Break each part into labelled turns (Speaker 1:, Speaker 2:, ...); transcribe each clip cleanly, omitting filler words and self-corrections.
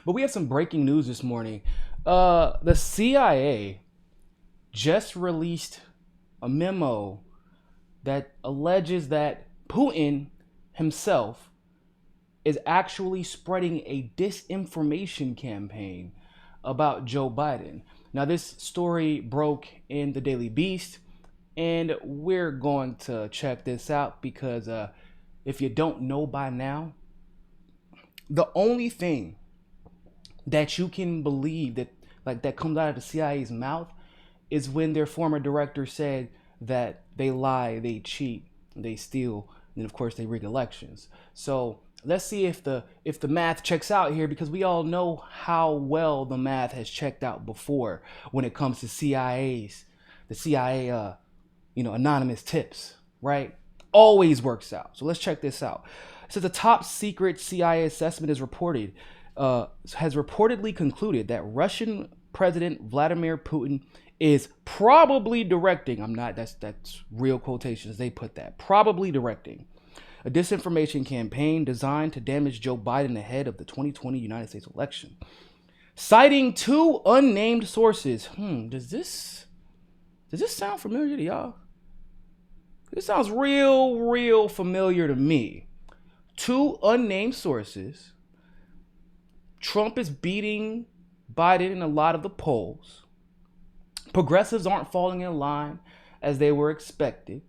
Speaker 1: But we have some breaking news this morning. The CIA just released a memo that alleges that Putin himself is actually spreading a disinformation campaign about Joe Biden. Now, this story broke in the Daily Beast, and we're going to check this out because if you don't know by now, the only thing that you can believe that comes out of the CIA's mouth is when their former director said that they lie, they cheat, they steal, and of course they rig elections. So let's see if the math checks out here, because we all know how well the math has checked out before when it comes to the CIA anonymous tips, right? Always works out. So let's check this out. So the top secret CIA assessment has reportedly concluded that Russian President Vladimir Putin is probably directing, that's real quotations, they put that, probably directing a disinformation campaign designed to damage Joe Biden ahead of the 2020 United States election. Citing two unnamed sources. Does this sound familiar to y'all? This sounds real familiar to me. Two unnamed sources. Trump is beating Biden in a lot of the polls. Progressives aren't falling in line as they were expected.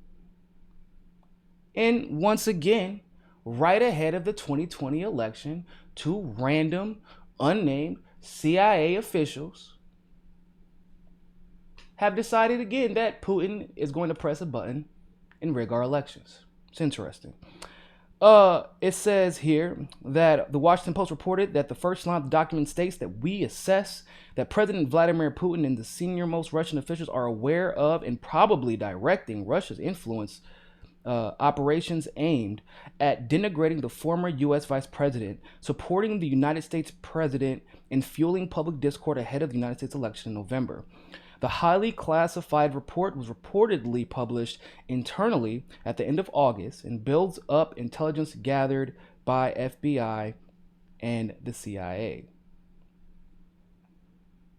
Speaker 1: And once again, right ahead of the 2020 election, two random, unnamed CIA officials have decided again that Putin is going to press a button and rig our elections. It's interesting. It says here that the Washington Post reported that the first line of the document states that we assess that President Vladimir Putin and the senior-most Russian officials are aware of and probably directing Russia's influence operations aimed at denigrating the former U.S. vice president, supporting the United States president, and fueling public discord ahead of the United States election in November. The highly classified report was reportedly published internally at the end of August and builds up intelligence gathered by FBI and the CIA.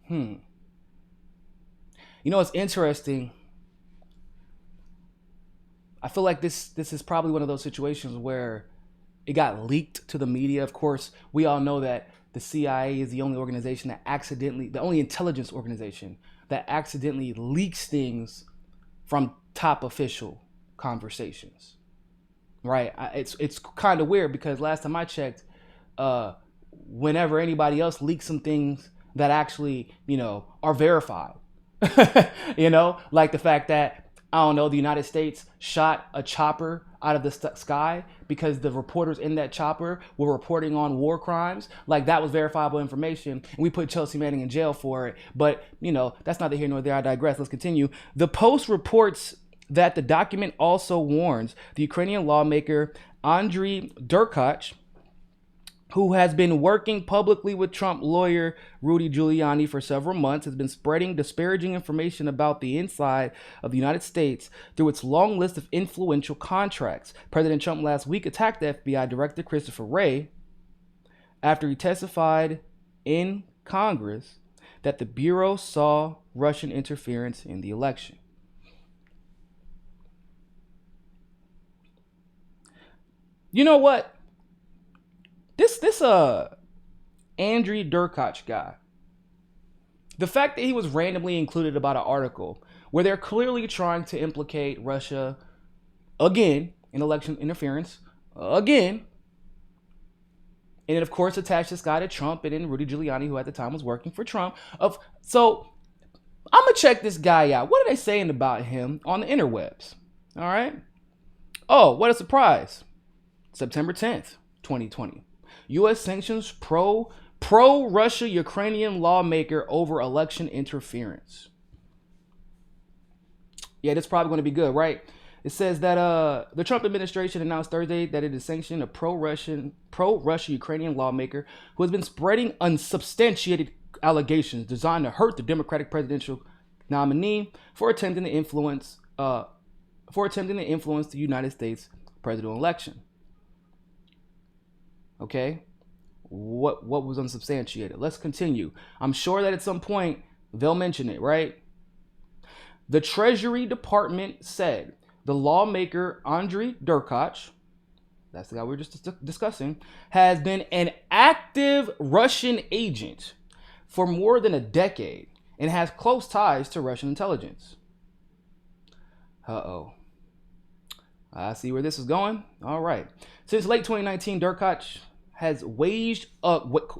Speaker 1: You know, it's interesting. I feel like this is probably one of those situations where it got leaked to the media. Of course, we all know that the CIA is the only organization the only intelligence organization that accidentally leaks things from top official conversations, right? It's kind of weird because last time I checked, whenever anybody else leaks some things that actually, are verified, like the fact that, I don't know, the United States shot a chopper out of the sky because the reporters in that chopper were reporting on war crimes. Like, that was verifiable information, and we put Chelsea Manning in jail for it. But, that's neither here nor there. I digress. Let's continue. The Post reports that the document also warns the Ukrainian lawmaker Andriy Derkach, who has been working publicly with Trump lawyer Rudy Giuliani for several months, has been spreading disparaging information about the inside of the United States through its long list of influential contracts. President Trump last week attacked the FBI Director Christopher Wray after he testified in Congress that the Bureau saw Russian interference in the election. You know what? This Andriy Derkach guy, the fact that he was randomly included about an article where they're clearly trying to implicate Russia again in election interference again, and then of course attach this guy to Trump and then Rudy Giuliani, who at the time was working for Trump. So I'm gonna check this guy out. What are they saying about him on the interwebs? All right. Oh, what a surprise! September 10th, 2020. U.S. sanctions pro-Russia Ukrainian lawmaker over election interference. Yeah, that's probably going to be good, right? It says that the Trump administration announced Thursday that it has sanctioned a pro-Russia Ukrainian lawmaker who has been spreading unsubstantiated allegations designed to hurt the Democratic presidential nominee for attempting to influence the United States presidential election. Okay. what was unsubstantiated. Let's continue. I'm sure that at some point they'll mention it, right? The Treasury Department said the lawmaker Andrei Derkach, that's the guy we were just discussing, has been an active Russian agent for more than a decade and has close ties to Russian intelligence. Uh-oh. I see where this is going. All right. Since late 2019, Derkach has waged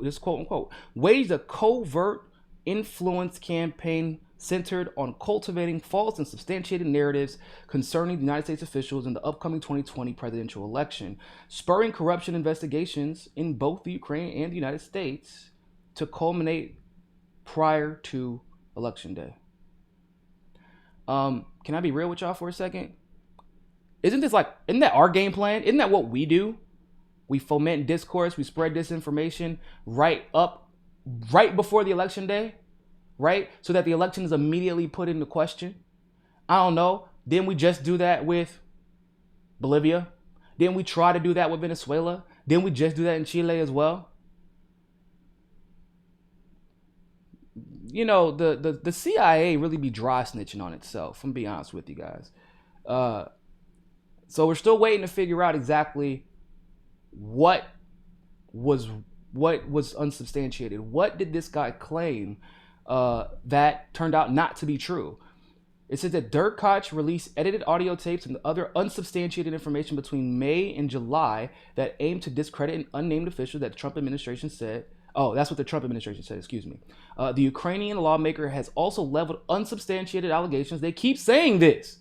Speaker 1: this quote unquote, waged a covert influence campaign centered on cultivating false and substantiated narratives concerning the United States officials in the upcoming 2020 presidential election, spurring corruption investigations in both the Ukraine and the United States to culminate prior to Election Day. Can I be real with y'all for a second? Isn't that our game plan? Isn't that what we do? We foment discourse, we spread disinformation right before the election day, right? So that the election is immediately put into question. I don't know. Didn't we just do that with Bolivia? Didn't we try to do that with Venezuela? Didn't we just do that in Chile as well? You know, the CIA really be dry snitching on itself, I'm being honest with you guys. So we're still waiting to figure out exactly what was unsubstantiated. What did this guy claim that turned out not to be true? It says that Derkach released edited audio tapes and other unsubstantiated information between May and July that aimed to discredit an unnamed official that the Trump administration said. Oh, that's what the Trump administration said, excuse me. The Ukrainian lawmaker has also leveled unsubstantiated allegations. They keep saying this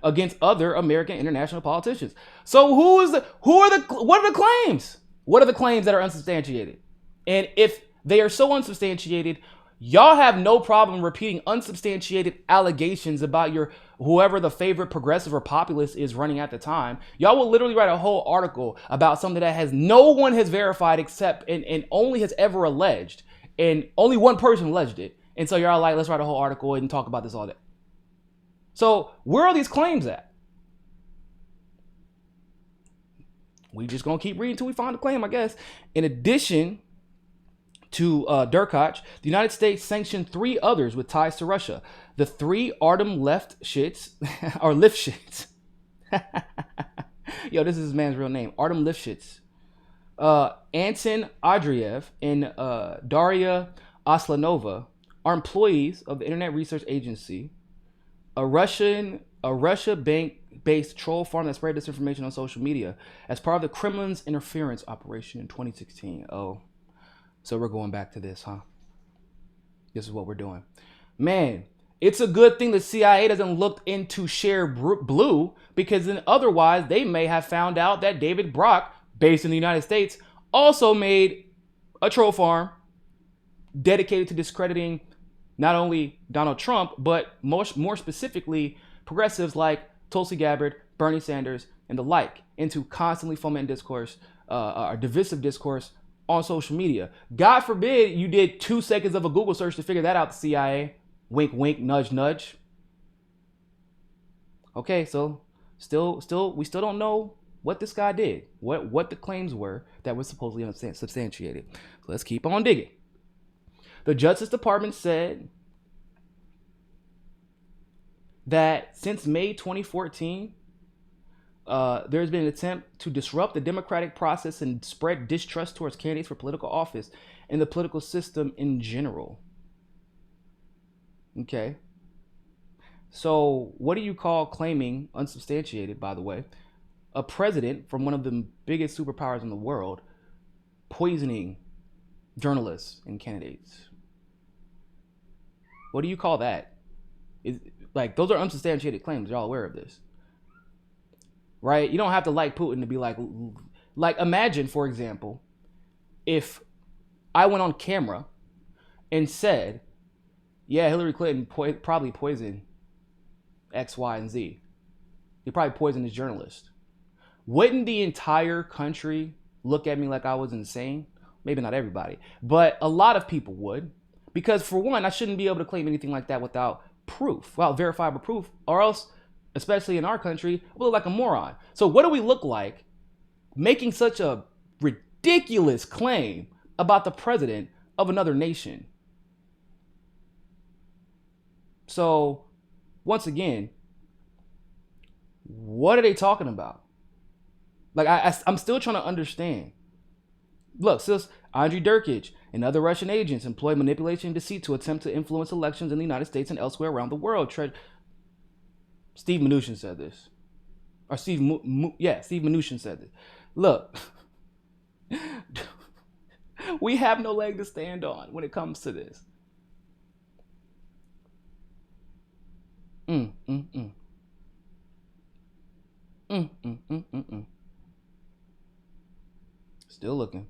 Speaker 1: against other American international politicians. So what are the claims? What are the claims that are unsubstantiated? And if they are so unsubstantiated, y'all have no problem repeating unsubstantiated allegations about whoever the favorite progressive or populist is running at the time. Y'all will literally write a whole article about something that no one has verified except and only has ever alleged, and only one person alleged it. And so y'all like, let's write a whole article and talk about this all day. So where are these claims at? We just gonna keep reading until we find a claim, I guess. In addition to Derkach, the United States sanctioned 3 others with ties to Russia. The 3 Artem Lifshitz, or Lifshitz. Yo, this is his man's real name. Artem Lifshitz. Anton Andreev and Daria Aslanova are employees of the Internet Research Agency, a Russia bank-based troll farm that spread disinformation on social media as part of the Kremlin's interference operation in 2016. Oh, so we're going back to this, huh? This is what we're doing. Man, it's a good thing the CIA doesn't look into Share Blue, because then otherwise they may have found out that David Brock, based in the United States, also made a troll farm dedicated to discrediting not only Donald Trump, but more specifically progressives like Tulsi Gabbard, Bernie Sanders, and the like, into constantly fomenting discourse, or divisive discourse on social media. God forbid you did 2 seconds of a Google search to figure that out, the CIA. Wink, wink, nudge, nudge. Okay, so we still don't know what this guy did, what the claims were that were supposedly unsubstantiated. So let's keep on digging. The Justice Department said that since May 2014, there's been an attempt to disrupt the democratic process and spread distrust towards candidates for political office and the political system in general. Okay. So what do you call claiming unsubstantiated, by the way, a president from one of the biggest superpowers in the world poisoning journalists and candidates? What do you call that? Those are unsubstantiated claims. Y'all aware of this, right? You don't have to like Putin to be like imagine, for example, if I went on camera and said, yeah, Hillary Clinton probably poisoned X, Y, and Z. He probably poisoned his journalist. Wouldn't the entire country look at me like I was insane? Maybe not everybody, but a lot of people would. Because for one, I shouldn't be able to claim anything like that without proof, without verifiable proof, or else, especially in our country, we look like a moron. So what do we look like making such a ridiculous claim about the president of another nation. So, once again, what are they talking about? Like, I'm still trying to understand. Look, sis, Andrei Durkich and other Russian agents employ manipulation and deceit to attempt to influence elections in the United States and elsewhere around the world. Steve Mnuchin said this. Or Steve Mnuchin said this. Look, we have no leg to stand on when it comes to this. Still looking.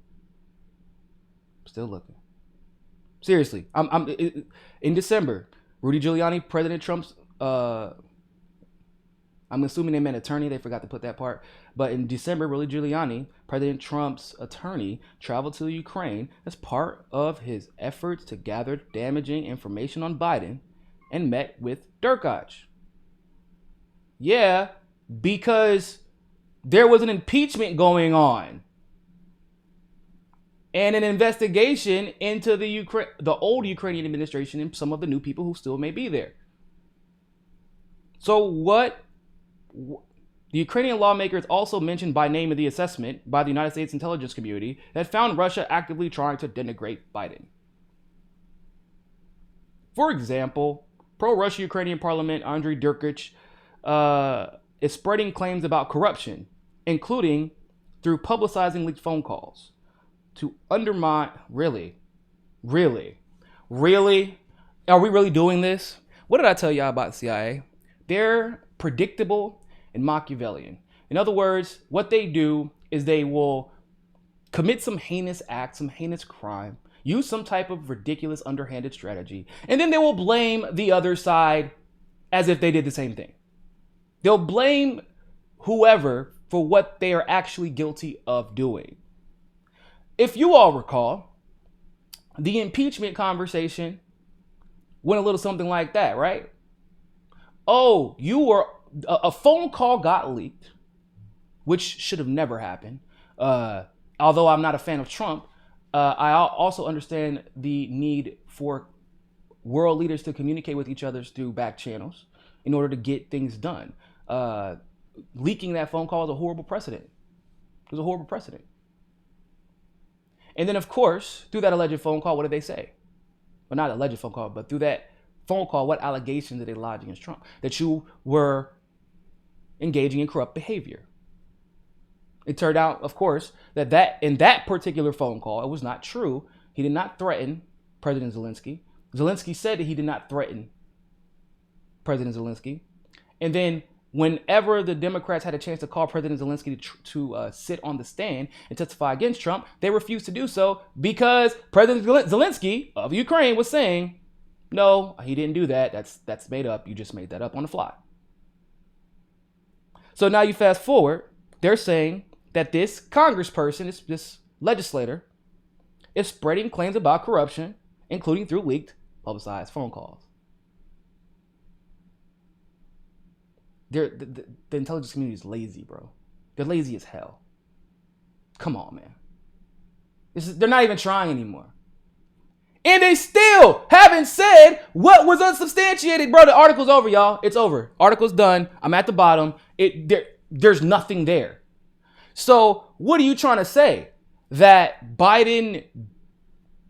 Speaker 1: Seriously, in December, Rudy Giuliani, President Trump's, I'm assuming they meant attorney. They forgot to put that part. But in December, Rudy Giuliani, President Trump's attorney, traveled to Ukraine as part of his efforts to gather damaging information on Biden and met with Durkich. Yeah, because there was an impeachment going on and an investigation into the old Ukrainian administration and some of the new people who still may be there. So the Ukrainian lawmakers also mentioned by name in the assessment by the United States intelligence community that found Russia actively trying to denigrate Biden. For example, pro-Russia Ukrainian Parliament Andrei Durkich is spreading claims about corruption, including through publicizing leaked phone calls to undermine. Really? Are we really doing this? What did I tell y'all about the CIA? They're predictable and Machiavellian. In other words, what they do is they will commit some heinous act, some heinous crime, use some type of ridiculous underhanded strategy, and then they will blame the other side as if they did the same thing. They'll blame whoever for what they are actually guilty of doing. If you all recall, the impeachment conversation went a little something like that, right? Oh, a phone call got leaked, which should have never happened. Although I'm not a fan of Trump, I also understand the need for world leaders to communicate with each other through back channels in order to get things done. Leaking that phone call is a horrible precedent. It was a horrible precedent. And then, of course, through that alleged phone call, what did they say? Well, not alleged phone call, but through that phone call, what allegations did they lodge against Trump? That you were engaging in corrupt behavior. It turned out, of course, that in that particular phone call, it was not true. He did not threaten President Zelensky. Zelensky said that he did not threaten President Zelensky. And then whenever the Democrats had a chance to call President Zelensky to sit on the stand and testify against Trump, they refused to do so because President Zelensky of Ukraine was saying, no, he didn't do that. That's made up. You just made that up on the fly. So now you fast forward, they're saying that this congressperson, this legislator, is spreading claims about corruption, including through leaked, publicized phone calls. The intelligence community is lazy, bro. They're lazy as hell. Come on, man. They're not even trying anymore. And they still haven't said what was unsubstantiated. Bro, the article's over, y'all. It's over. Article's done. I'm at the bottom. There's nothing there. So what are you trying to say? That Biden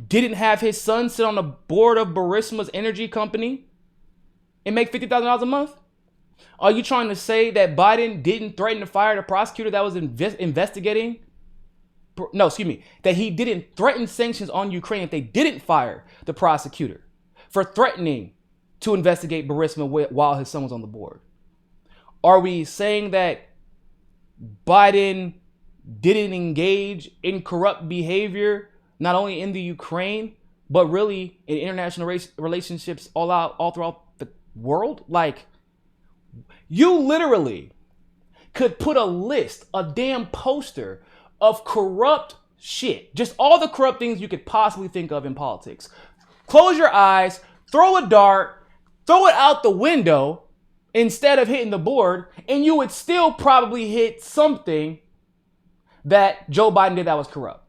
Speaker 1: didn't have his son sit on the board of Burisma's energy company and make $50,000 a month? Are you trying to say that Biden didn't threaten to fire the prosecutor that was investigating? No, excuse me. That he didn't threaten sanctions on Ukraine if they didn't fire the prosecutor for threatening to investigate Burisma while his son was on the board? Are we saying that Biden didn't engage in corrupt behavior, not only in the Ukraine, but really in international relationships all throughout the world? Like, you literally could put a damn poster of corrupt shit. Just all the corrupt things you could possibly think of in politics. Close your eyes, throw a dart, throw it out the window instead of hitting the board, and you would still probably hit something that Joe Biden did that was corrupt.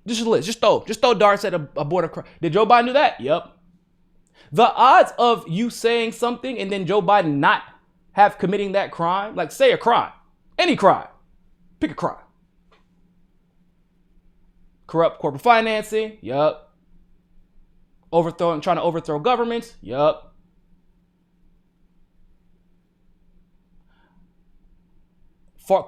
Speaker 1: Just a list. Just throw darts at a border crime. Did Joe Biden do that? Yep. The odds of you saying something and then Joe Biden not have committing that crime, like say a crime, any crime, pick a crime. Corrupt corporate financing, yup. Trying to overthrow governments, yup.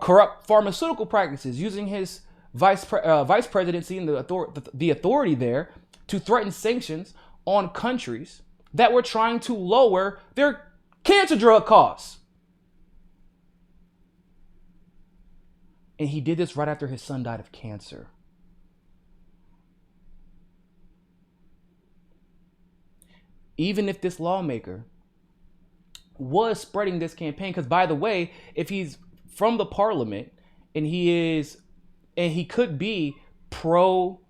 Speaker 1: Corrupt pharmaceutical practices, using his vice presidency and the authority there to threaten sanctions on countries that were trying to lower their cancer drug costs. And he did this right after his son died of cancer. Even if this lawmaker was spreading this campaign, because by the way, if he's from the parliament and he could be pro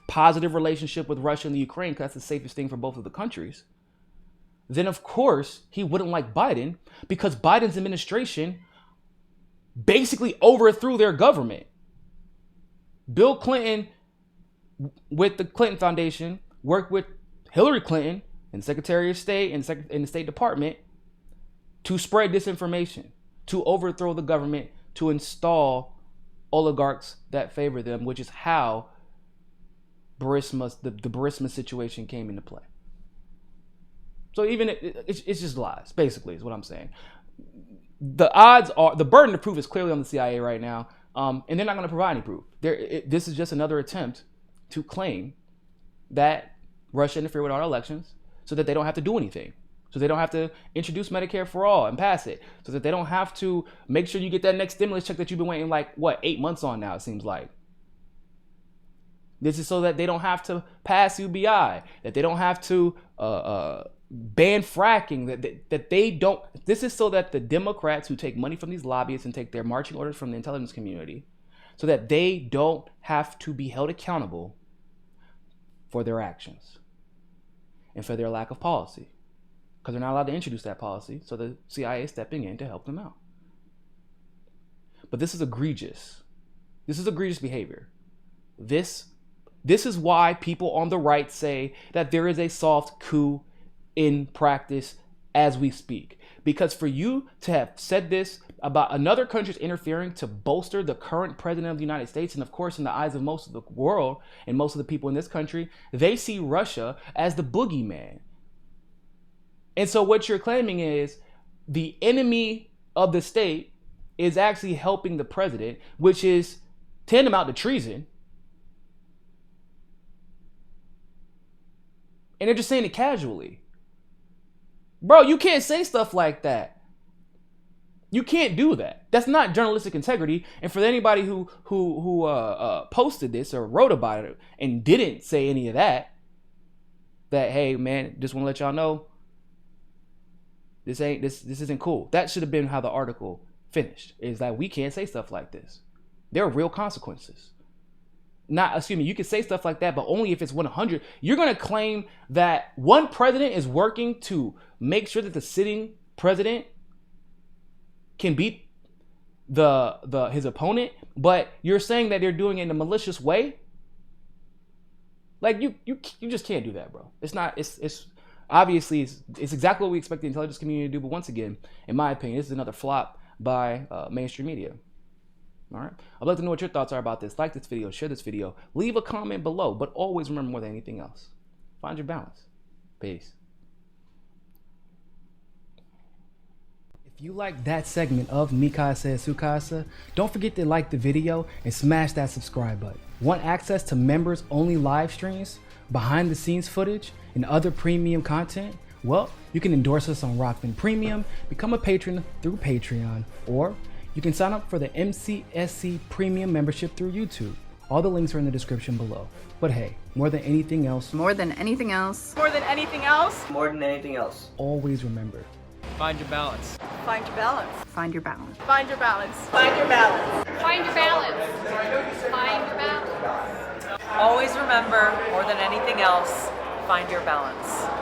Speaker 1: positive relationship with Russia and the Ukraine, because that's the safest thing for both of the countries, then of course he wouldn't like Biden, because Biden's administration basically overthrew their government. Bill Clinton, with the Clinton Foundation, worked with Hillary Clinton and Secretary of State and the State Department to spread disinformation, to overthrow the government, to install oligarchs that favor them, which is how the Burisma situation came into play. So even it's just lies, basically, is what I'm saying. The odds are, the burden of proof is clearly on the CIA right now, and they're not going to provide any proof. This is just another attempt to claim that Russia interfered with our elections so that they don't have to do anything. So they don't have to introduce Medicare for all and pass it. So that they don't have to make sure you get that next stimulus check that you've been waiting 8 months on now, it seems like. This is so that they don't have to pass UBI, that they don't have to ban fracking, that they don't. This is so that the Democrats who take money from these lobbyists and take their marching orders from the intelligence community, so that they don't have to be held accountable for their actions and for their lack of policy. Because they're not allowed to introduce that policy, so the CIA is stepping in to help them out. But this is egregious. This is egregious behavior. This is why people on the right say that there is a soft coup in practice as we speak. Because for you to have said this about another country's interfering to bolster the current president of the United States, and of course in the eyes of most of the world and most of the people in this country, they see Russia as the boogeyman. And so what you're claiming is the enemy of the state is actually helping the president, which is tantamount to treason. And they're just saying it casually. Bro, you can't say stuff like that. You can't do that. That's not journalistic integrity. And for anybody who posted this or wrote about it and didn't say any of that, hey man, just want to let y'all know, this isn't cool. That should have been how the article finished. Is that we can't say stuff like this. There are real consequences. You can say stuff like that, but only if it's 100. You're going to claim that one president is working to make sure that the sitting president can beat his opponent, but you're saying that they're doing it in a malicious way? Like you just can't do that, bro. It's not. It's obviously it's exactly what we expect the intelligence community to do. But once again, in my opinion, this is another flop by mainstream media. All right. I'd like to know what your thoughts are about this. Like this video, share this video, leave a comment below, but always remember, more than anything else, find your balance. Peace. If you like that segment of Mikasa Sukasa, don't forget to like the video and smash that subscribe button. Want access to members only live streams, behind the scenes footage, and other premium content? Well, you can endorse us on Rockman Premium, become a patron through Patreon, or you can sign up for the MCSC Premium membership through YouTube. All the links are in the description below. But hey, more than anything else, always remember,
Speaker 2: find your balance.
Speaker 3: Find your balance.
Speaker 4: Find your balance.
Speaker 3: Find your balance. Find your balance.
Speaker 5: Find your balance. Find your balance.
Speaker 3: Always remember, more than anything else, find your balance.